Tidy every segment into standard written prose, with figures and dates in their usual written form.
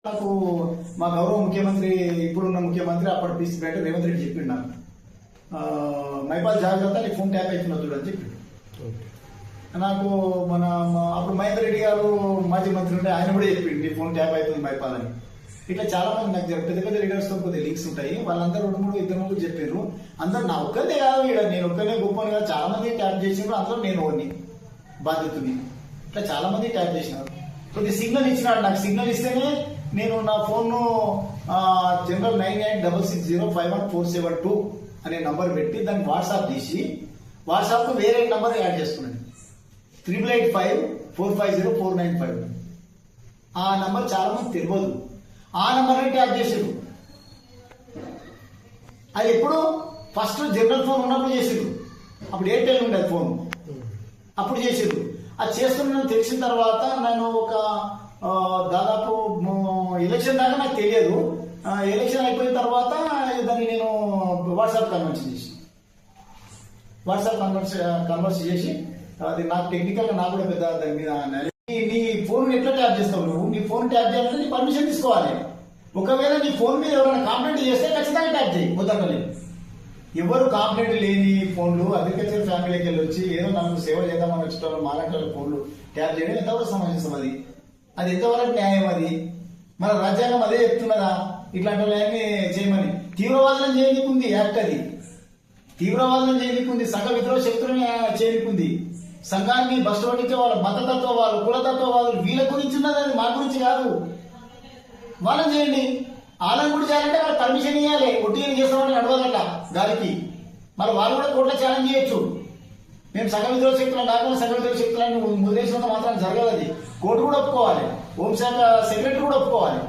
నాకు మా గౌరవ ముఖ్యమంత్రి ఇప్పుడున్న ముఖ్యమంత్రి అప్పటి పీసీ ప్రెసిడెంట్ రేవంత్ రెడ్డి చెప్పిండు నాకు మైపాల్ జాగ్రత్త నీ ఫోన్ ట్యాప్ అవుతున్నా చూడని చెప్పి నాకు అప్పుడు మహేందర్ రెడ్డి గారు మాజీ మంత్రి ఉంటే ఆయన కూడా చెప్పిండు నీ ఫోన్ ట్యాప్ అవుతుంది మైపాల్ అని. ఇట్లా చాలా మంది నాకు పెద్ద పెద్ద లీడర్స్ తో కొద్దిగా లింక్స్ ఉంటాయి. వాళ్ళందరూ 2-3 చెప్పారు. అందరు నా ఒక్కనే కాదు, ఇక్కడ నేను ఒక్కనే గొప్పని కాదు, చాలా మంది ట్యాప్ చేసినారు. అందులో నేను ఓన్ని బాధ్యతని. ఇట్లా చాలా మంది ట్యాప్ చేసినారు. కొద్ది సిగ్నల్ ఇచ్చినాడు. నాకు సిగ్నల్ ఇస్తేనే నేను నా ఫోన్ జనరల్ 9866051472 అనే నంబర్ పెట్టి దాన్ని వాట్సాప్ తీసి వాట్సాప్ కు వేరే నంబర్ యాడ్ చేసుకున్నాను. 8854504955. ఆ నంబర్ చాలా మంది తెలియదు. ఆ నంబర్ ట్యాప్ చేసారు. అది ఎప్పుడు ఫస్ట్ జనరల్ ఫోన్ ఉన్నప్పుడు చేసారు. అప్పుడు ఎయిర్టెల్ ఉండేది ఫోన్, అప్పుడు చేసారు. అది చేస్తున్నా తెలిసిన తర్వాత నేను ఒక దాదాపు ఎలక్షన్ దాకా నాకు తెలియదు. ఎలక్షన్ అయిపోయిన తర్వాత దాన్ని నేను వాట్సాప్ కన్వర్స్ చేసి కన్వర్స్ చేసి అది నాకు టెక్నికల్ గా నాకు కూడా పెద్ద దాని మీద నీ ఫోన్ ఎట్లా ట్యాప్ చేస్తావు నువ్వు? నీ ఫోన్ ట్యాప్ చేయాలంటే నీ పర్మిషన్ తీసుకోవాలి. ఒకవేళ నీ ఫోన్ మీద ఎవరైనా కంప్లైంట్ చేస్తే ఖచ్చితంగా ట్యాప్ చేయి. ముద్దకలేదు ఎవరు కంప్లైంట్ లేని ఫోన్లు అగ్రికల్చర్ ఫ్యామిలీకి వెళ్ళి వచ్చి ఏదో నాకు సేవ చేద్దామని వచ్చిన మాలాంటి ఫోన్లు ట్యాప్ చేయడం ఎంతవరకు సమంజసం? అది ఎంతవరకు న్యాయం? అది మన రాజ్యాంగం అదే చెప్తున్నదా ఇట్లాంటి వాళ్ళని చేయమని? తీవ్రవాదం చేయనికుంది యాక్ట్. అది తీవ్రవాదం చేయనికుంది, సంఘ విద్రోహ శక్తులని చేయనికుంది. సంఘాన్ని బస్సు పట్టించే వాళ్ళ మతతత్వవాదులు, కులతత్వవాదులు వీళ్ళ గురించి ఉన్నది. అది మా గురించి కాదు. వాళ్ళని చేయండి. వాళ్ళని కూడా చేయాలంటే వాళ్ళకి పర్మిషన్ ఇవ్వాలి. ఒట్టిగా చేస్తామని నడవదట గాలికి. మరి వాళ్ళు కూడా కోర్టులో ఛాలెంజ్ చేయొచ్చు. మేము సంఘ విద్రోహ శక్తులను కాకుండా సంఘ విద్రోహ శక్తులను ముద్రేసినంత మాత్రం జరగదు. అది కోర్టు కూడా ఒప్పుకోవాలి, హోంశాఖ సెక్రటరీ కూడా ఒప్పుకోవాలి.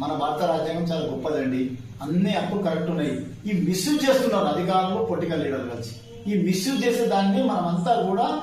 మన భారత రాజ్యాంగం చాలా గొప్పదండి. అన్ని హక్కులు కరెక్ట్ ఉన్నాయి. ఈ మిస్యూజ్ చేస్తున్నారు అధికారులు, పొలిటికల్ లీడర్లు కలిసి. ఈ మిస్యూజ్ చేసే దాన్ని మనమంతా కూడా